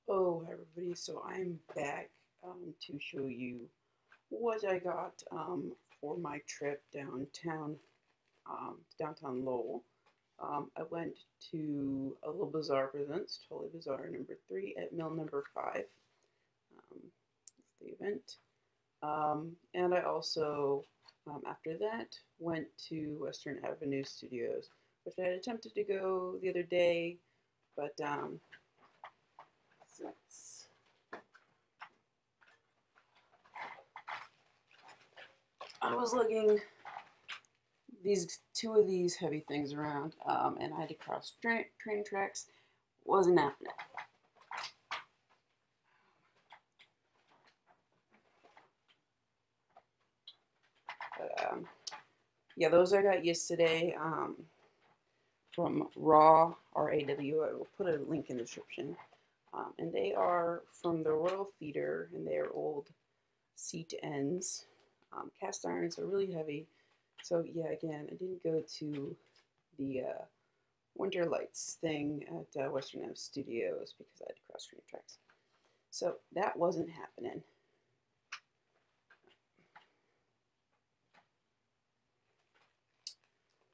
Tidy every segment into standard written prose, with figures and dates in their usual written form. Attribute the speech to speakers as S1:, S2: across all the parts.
S1: Oh, hi everybody. So I'm back to show you what I got for my trip downtown Lowell. I went to a Little Bazaar Presents, Totally Bazaar #3 at Mill #5. That's the event. And I also, after that, went to Western Avenue Studios, which I had attempted to go the other day, but since I was lugging these two of these heavy things around, and I had to cross train tracks. Wasn't happening. But yeah, those I got yesterday from Raw RAW. I will put a link in the description. And they are from the Royal Theater, and they are old seat ends, cast iron, so really heavy. So yeah, again, I didn't go to the Winter Lights thing at Western Ave Studios because I had to cross train tracks. So that wasn't happening.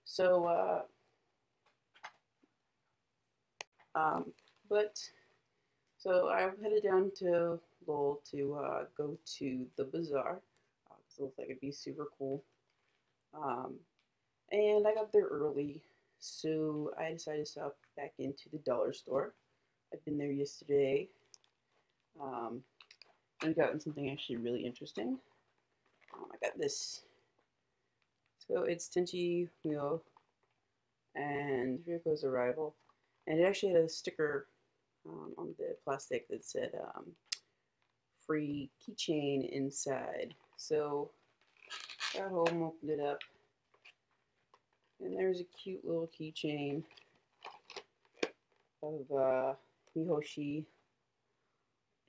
S1: So, um, but so I headed down to Lowell to go to the bazaar because it looked like it'd be super cool. Um, and I got there early, so I decided to stop back into the dollar store. I've been there yesterday. Um, and gotten something actually really interesting. I got this. So it's Tenchi Mio and Ryuko's arrival. And it actually had a sticker on the plastic that said free keychain inside. So got home, opened it up, and there's a cute little keychain of Mihoshi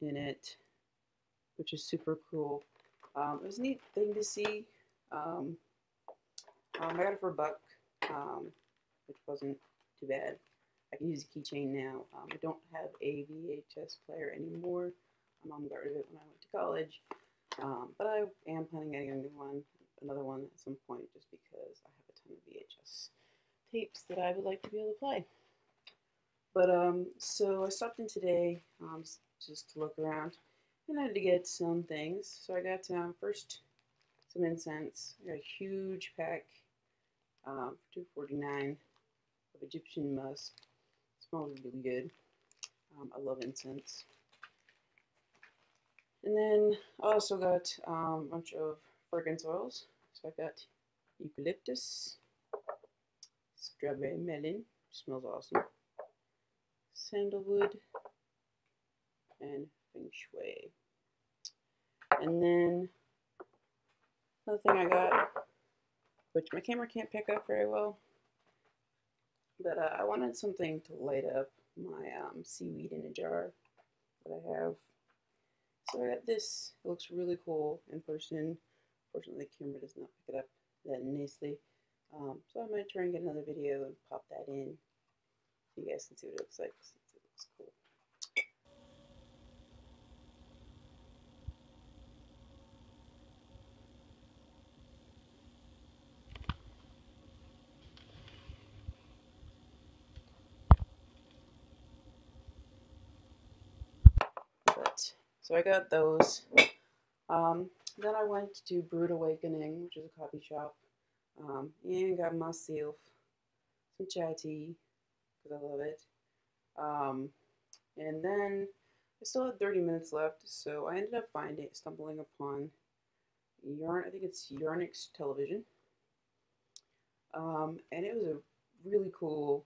S1: in it, which is super cool. It was a neat thing to see. I got it for $1, which wasn't too bad. I can use a keychain now. I don't have a VHS player anymore. My mom got rid of it when I went to college. But I am planning on getting another one at some point, just because I have a ton of VHS tapes that I would like to be able to play. But so I stopped in today just to look around, and I had to get some things. So I got first some incense. I got a huge pack for $2.49 of Egyptian musk. It smells really good. I love incense. And then I also got a bunch of fragrance oils. So I got eucalyptus, strawberry melon, which smells awesome, sandalwood, and feng shui. And then another thing I got, which my camera can't pick up very well, but I wanted something to light up my seaweed in a jar that I have. So I got this. It looks really cool in person. Fortunately, the camera does not pick it up that nicely. So I might try and get another video and pop that in so you guys can see what it looks like, since it looks cool. But so I got those. Then I went to Brewed Awakening, which is a coffee shop, and got myself some chai tea because I love it. Um, and then I still had 30 minutes left, so I ended up stumbling upon I think it's Garnick's television. And it was a really cool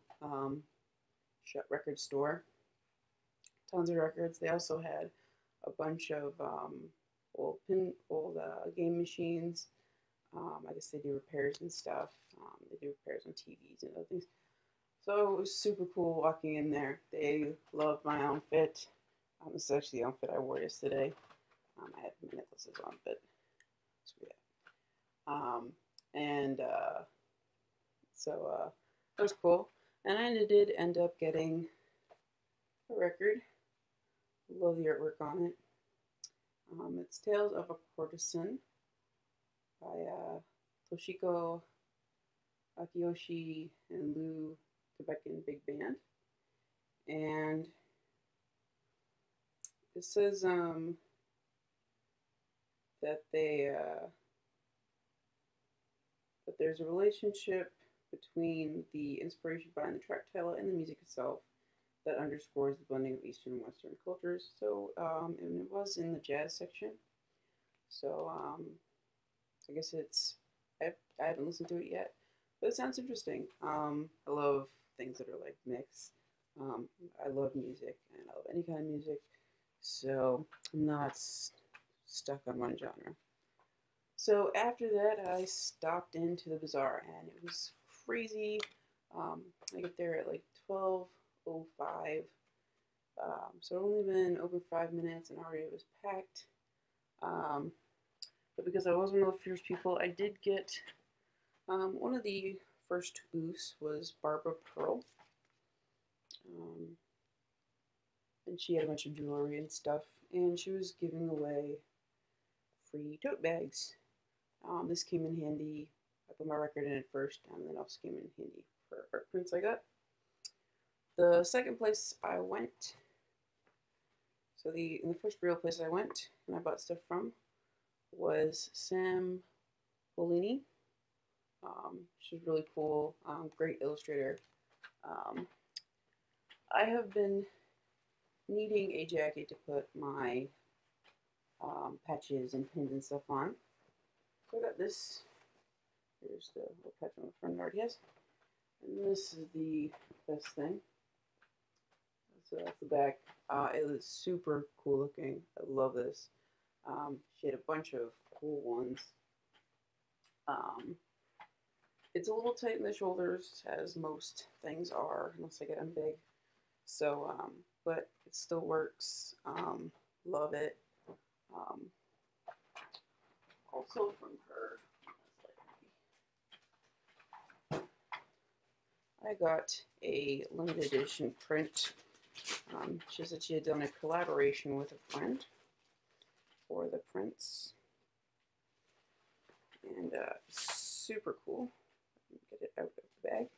S1: record store. Tons of records. They also had a bunch of old game machines. I guess they do repairs and stuff. They do repairs on TVs and other things. So it was super cool walking in there. They loved my outfit. This is actually the outfit I wore yesterday. I had my necklaces on, but screw that. And so that was cool. And I did end up getting a record Love the artwork on it. It's Tales of a Courtesan by Toshiko Akiyoshi and Lou Tibetan Big Band. And it says that that there's a relationship between the inspiration behind the track title and the music itself that underscores the blending of Eastern and Western cultures. So, and it was in the jazz section. So, I guess I haven't listened to it yet, but it sounds interesting. I love things that are like mixed. I love music, and I love any kind of music, so I'm not stuck on one genre. So after that, I stopped into the bazaar, and it was crazy. I get there at like 12:05. So it only been open 5 minutes, and already it was packed. Um, but because I was one of the first people, I did get one of the first booths was Barbara Pearl. And she had a bunch of jewelry and stuff, and she was giving away free tote bags. This came in handy. I put my record in it first, and then also came in handy for art prints I got. The second place I went, so in the first real place I went and I bought stuff from was Sam Bolini. She's really cool, great illustrator. I have been needing a jacket to put my patches and pins and stuff on. So I got this. Here's the little patch on the front already has. And this is the best thing. So that's the back. It is super cool looking. I love this. She had a bunch of cool ones. It's a little tight in the shoulders, as most things are, unless I get them big. So, but it still works. Love it. Also from her, I got a limited edition print. She said she had done a collaboration with a friend for the prints. And super cool. Get it out of the bag.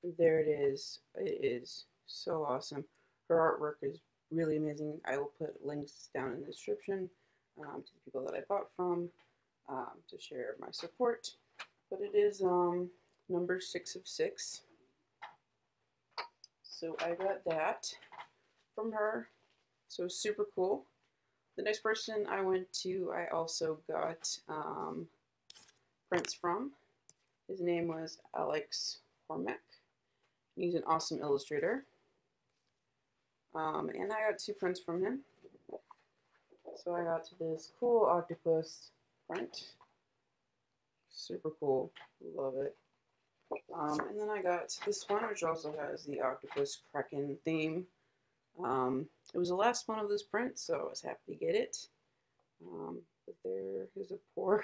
S1: But there it is. It is so awesome. Her artwork is really amazing. I will put links down in the description to the people that I bought from to share my support. But it is number 6 of 6. So I got that from her. So super cool. The next person I went to, I also got prints from. His name was Alex Cormack. He's an awesome illustrator. And I got 2 prints from him. So I got this cool octopus print. Super cool. Love it. And then I got this one, which also has the octopus kraken theme. It was the last one of this print, so I was happy to get it. But there is a poor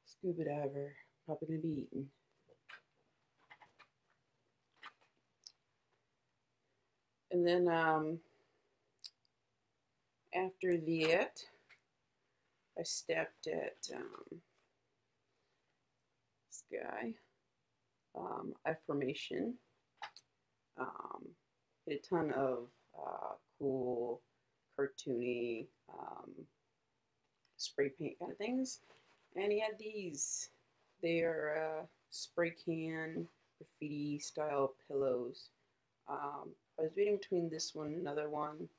S1: scuba diver, probably going to be eaten. And then after that, I stepped at this guy, Affirmation. Had a ton of cool, cartoony, spray paint kind of things. And he had these. They are spray can, graffiti style pillows. I was reading between this one and another one,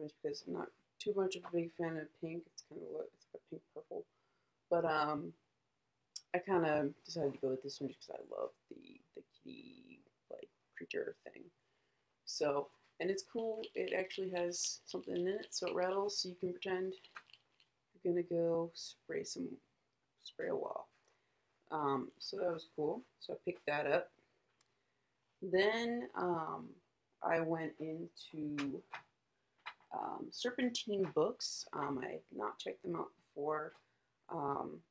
S1: just because I'm not too much of a big fan of pink. It's kind of it's like a pink purple. But I kind of decided to go with this one just because I love the kitty like creature thing. So, and it's cool. It actually has something in it, so it rattles. So you can pretend you're gonna go spray a wall. So that was cool. So I picked that up. Then I went into Serpentine Books. I had not checked them out before, and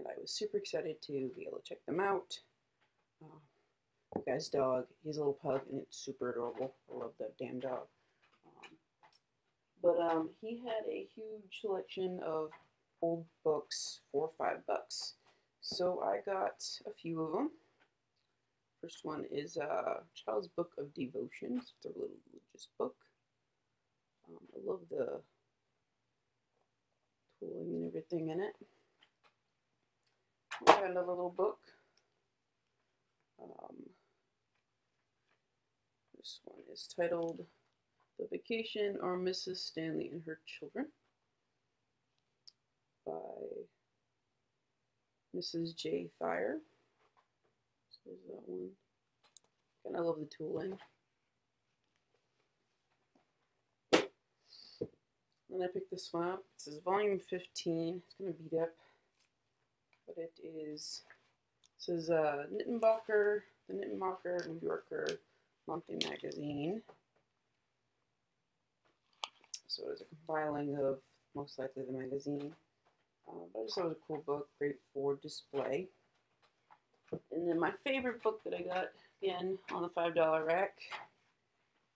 S1: I was super excited to be able to check them out. guy's dog. He's a little pug, and it's super adorable. I love that damn dog. But he had a huge selection of old books for $5. So I got a few of them. First one is Child's Book of Devotions. It's a little religious book. I love the tooling and everything in it. I got another little book. This one is titled The Vacation or Mrs. Stanley and Her Children by Mrs. J. Thayer. So there's that one. And I love the tooling. Then I picked this one up. It says volume 15. It's kind of beat up, but it is. It says Knittenbacher, the Knittenbacher New Yorker monthly magazine. So it's a compiling of most likely the magazine. But I just thought it was a cool book, great for display. And then my favorite book that I got, again, on the $5 rack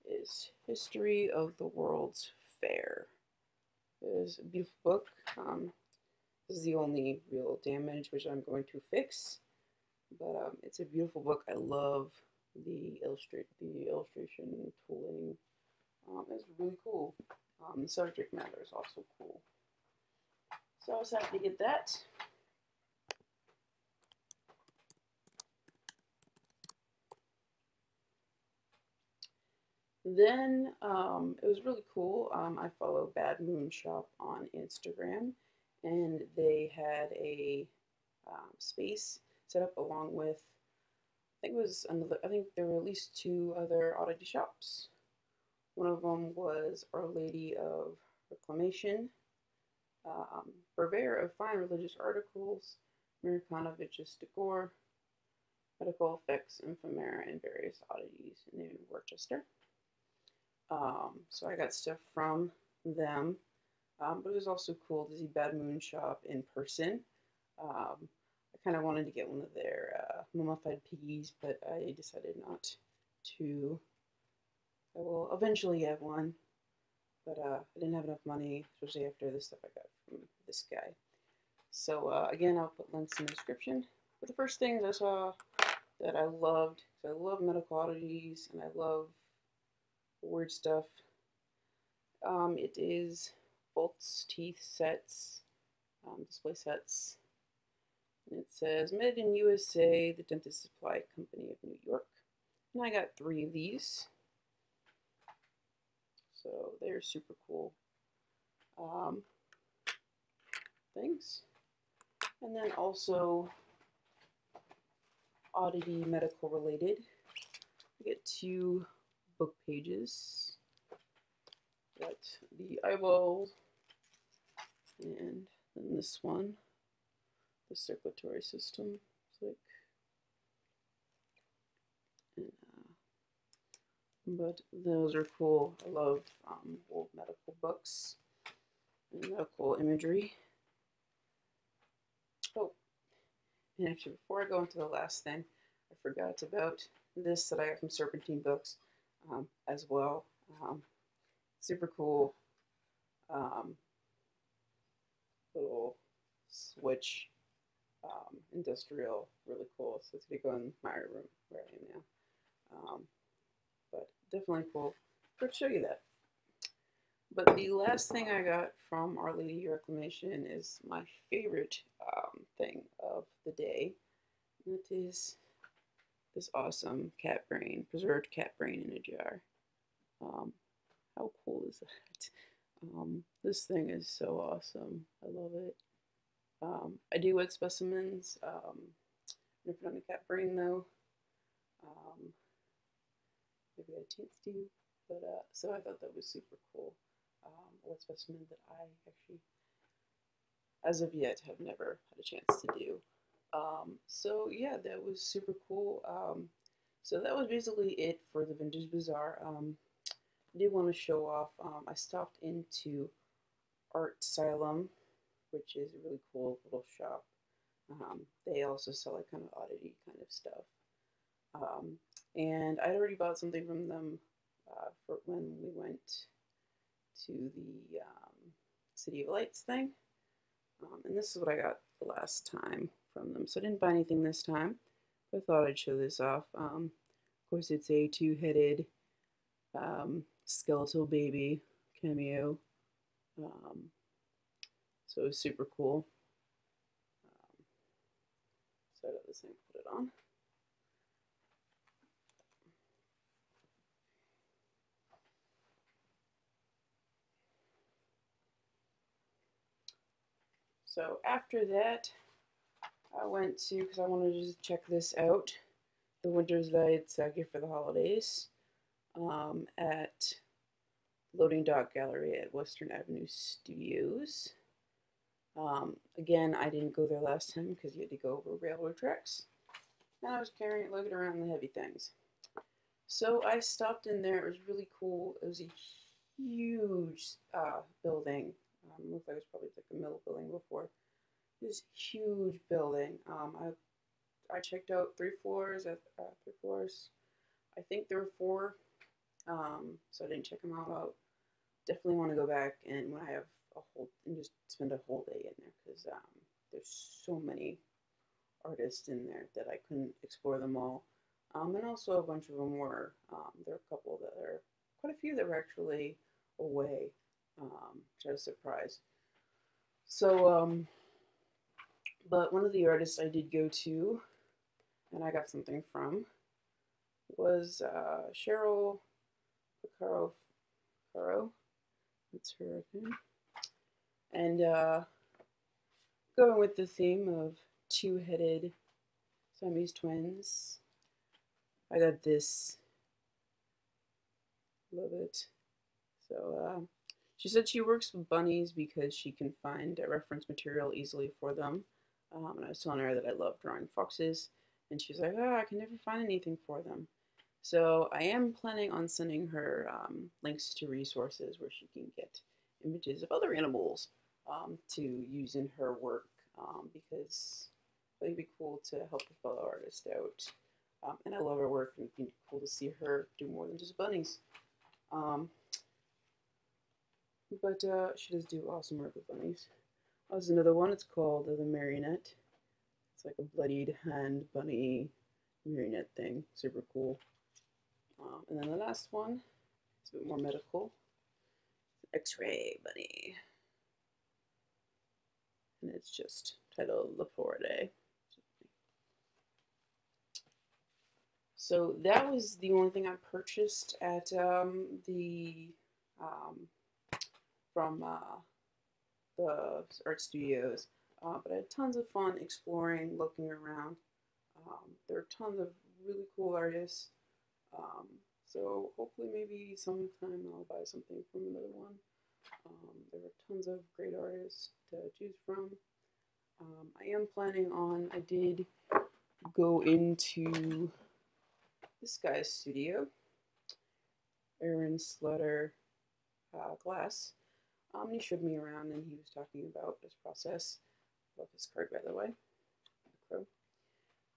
S1: is History of the World's Fair. It is a beautiful book. This is the only real damage which I'm going to fix. But it's a beautiful book. I love the illustration tooling. It's really cool. The subject matter is also cool. So I was happy to get that. Then it was really cool. I follow Bad Moon Shop on Instagram, and they had a space set up along with, I think there were at least 2 other oddity shops. One of them was Our Lady of Reclamation, purveyor of fine religious articles, Americana Vintage Decor, medical effects, ephemera, and various oddities in Worcester. So I got stuff from them, but it was also cool to see Bad Moon Shop in person. I kind of wanted to get one of their mummified piggies, but I decided not to. I will eventually get one, but I didn't have enough money, especially after the stuff I got from this guy. So again, I'll put links in the description. But the first things I saw that I loved, because I love medical oddities and I love weird stuff. It is Bolt's Teeth sets, display sets. And it says, made in USA, the Dentist Supply Company of New York. And I got 3 of these. So they're super cool things. And then also oddity medical related. I get 2 book pages. Got the eyeball, and then this one, the circulatory system. It's like, and, but those are cool. I love old medical books and medical imagery. Oh, and actually, before I go into the last thing, I forgot about this that I got from Serpentine Books as well. Super cool little switch, industrial, really cool. So it's gonna go in my room where I am now. But definitely cool. I'll show you that. But the last thing I got from Our Lady of Reclamation is my favorite thing of the day. And it is this awesome cat brain, preserved cat brain in a jar. How cool is that? This thing is so awesome. I love it. I do wet specimens. Never done a cat brain though. Maybe I had a chance to. But so I thought that was super cool. A wet specimen that I actually, as of yet, have never had a chance to do. So yeah, that was super cool. So that was basically it for the Vintage Bazaar. I did want to show off. I stopped into Art Asylum, which is a really cool little shop. They also sell like kind of oddity kind of stuff. Um, and I'd already bought something from them for when we went to the City of Lights thing. And this is what I got the last time from them. So I didn't buy anything this time, but I thought I'd show this off. Of course, it's a two-headed skeletal baby cameo. Um, so it was super cool. Start up this thing, put it on. So after that, I went to, because I wanted to just check this out, the Winter's Lights gift for the holidays at Loading Dock Gallery at Western Avenue Studios. Again, I didn't go there last time because you had to go over railroad tracks. And I was lugging around the heavy things. So I stopped in there. It was really cool. It was a huge building. Looked like it was probably like a mill building before. This huge building. I checked out 3 floors. At 3 floors. I think there were 4. So I didn't check them all out. Definitely want to go back and when I have a whole and just spend a whole day in there because there's so many artists in there that I couldn't explore them all. And also a bunch of them were there are a couple that are quite a few that were actually away, which I was surprised. So but one of the artists I did go to and I got something from was Cheryl Picaro. That's her name. And going with the theme of two-headed Siamese twins, I got this. Love it. So she said she works with bunnies because she can find reference material easily for them. And I was telling her that I love drawing foxes, and she's like, "Oh, I can never find anything for them." So I am planning on sending her links to resources where she can get images of other animals to use in her work because it'd be cool to help a fellow artist out. And I love her work, and it'd be cool to see her do more than just bunnies. Um, but she does do awesome work with bunnies. There's another one. It's called the Marionette. It's like a bloodied hand bunny marionette thing. Super cool. And then the last one is a bit more medical. X-ray bunny. And it's just titled La Florida. So that was the only thing I purchased at the from the art studios. But I had tons of fun exploring, looking around. There are tons of really cool artists. Um, so hopefully maybe sometime I'll buy something from another one. There are tons of great artists to choose from. I am planning on, I did go into this guy's studio, Aaron Slutter Glass. He showed me around and he was talking about his process. Love his card, by the way. Crow.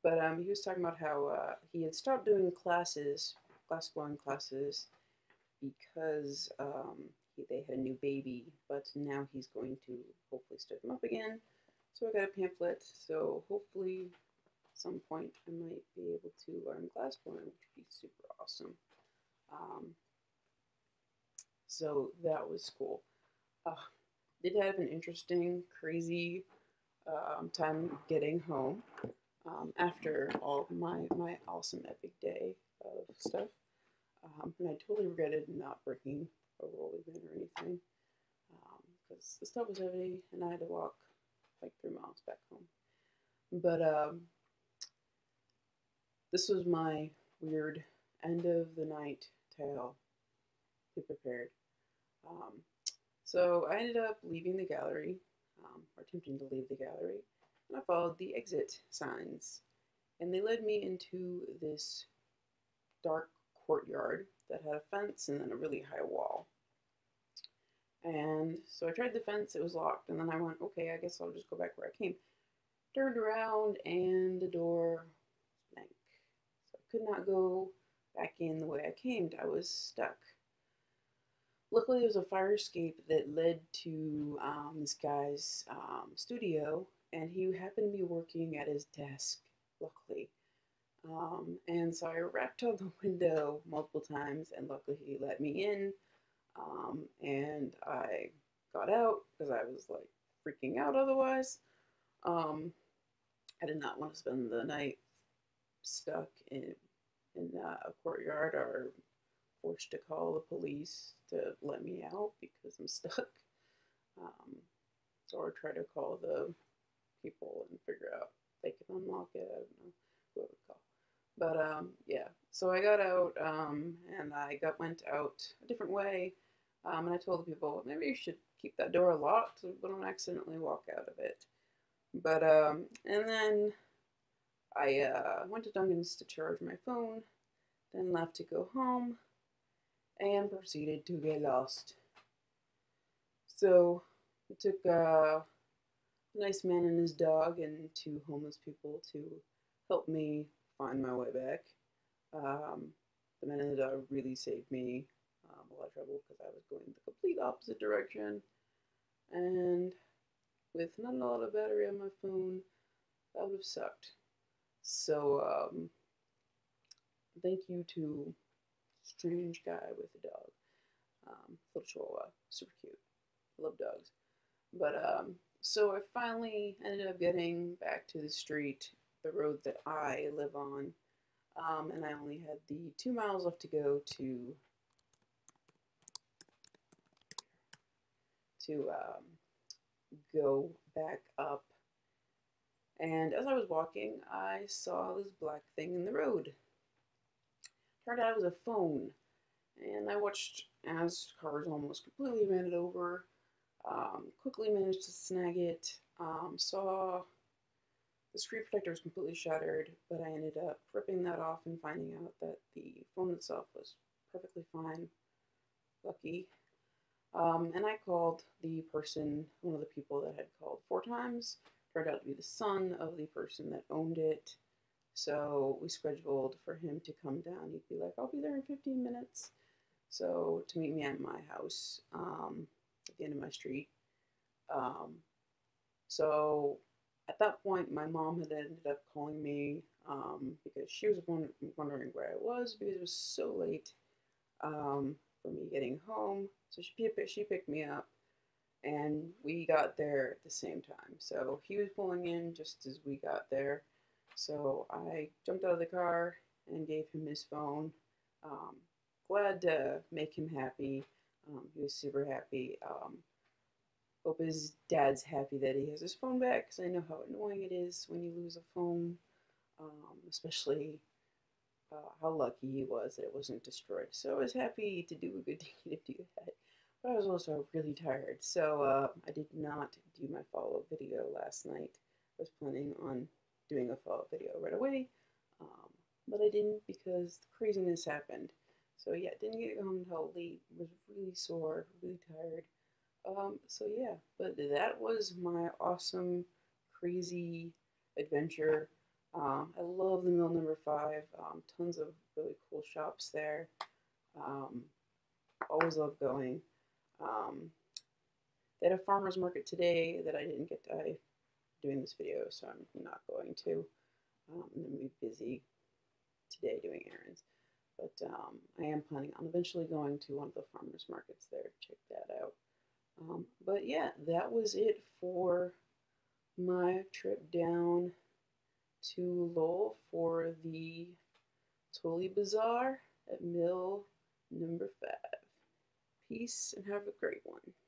S1: But he was talking about how he had stopped doing classes, glass blowing classes, because they had a new baby, but now he's going to hopefully start them up again. So I got a pamphlet, so hopefully at some point I might be able to learn glass blowing, which would be super awesome. So that was cool. Did have an interesting, crazy time getting home after all my awesome epic day of stuff. And I totally regretted not bringing a rolly bin or anything because the stuff was heavy and I had to walk like 3 miles back home. But this was my weird end of the night tale. Be prepared. Um, so I ended up leaving the gallery, or attempting to leave the gallery, and I followed the exit signs. And they led me into this dark courtyard that had a fence and then a really high wall. And so I tried the fence, it was locked, and then I went, okay, I guess I'll just go back where I came. Turned around and the door was blank. So I could not go back in the way I came. I was stuck. Luckily, there was a fire escape that led to this guy's studio, and he happened to be working at his desk, luckily. And so I rapped on the window multiple times, and luckily he let me in. And I got out because I was like freaking out otherwise. Um, I did not want to spend the night stuck in a courtyard or forced to call the police to let me out because I'm stuck. Um, or try to call the people and figure out if they can unlock it. I don't know who I would call. But yeah, so I got out and went out a different way. And I told the people maybe you should keep that door locked so we don't accidentally walk out of it. But and then I went to Dunkin's to charge my phone, then left to go home, and proceeded to get lost. So it took a nice man and his dog and two homeless people to help me find my way back. Um, the man and the dog really saved me a lot of trouble because I was going the complete opposite direction, and with not a lot of battery on my phone, that would have sucked. So thank you to strange guy with a dog, little chihuahua, super cute. I love dogs. But so I finally ended up getting back to the street, the road that I live on, and I only had the 2 miles left to go to go back up. And as I was walking, I saw this black thing in the road. Turned out it was a phone, and I watched as cars almost completely ran it over. Quickly managed to snag it. Saw the screen protector was completely shattered, but I ended up ripping that off and finding out that the phone itself was perfectly fine. Lucky. And I called the person, one of the people that had called 4 times. Turned out to be the son of the person that owned it. So we scheduled for him to come down. He'd be like, I'll be there in 15 minutes. So to meet me at my house at the end of my street. Um, so at that point, my mom had ended up calling me because she was wondering where I was because it was so late for me getting home. So she picked me up, and we got there at the same time. So he was pulling in just as we got there. So I jumped out of the car and gave him his phone. Um, Glad to make him happy. He was super happy. Hope his dad's happy that he has his phone back because I know how annoying it is when you lose a phone, especially how lucky he was that it wasn't destroyed. So I was happy to do a good deed to do that. But I was also really tired, so I did not do my follow-up video last night. I was planning on doing a follow-up video right away, but I didn't because the craziness happened. So yeah, didn't get home until late. Was really sore, really tired. So yeah, but that was my awesome, crazy adventure. I love the Mill Number 5. Tons of really cool shops there. Um, Always love going. Um, they had a farmer's market today that I didn't get to doing this video, so I'm not going to. I'm going to be busy today doing errands. But I am planning on eventually going to one of the farmer's markets there to check that out. But yeah, that was it for my trip down to Lowell for the Totally Bazaar at Mill number 5. Peace and have a great one.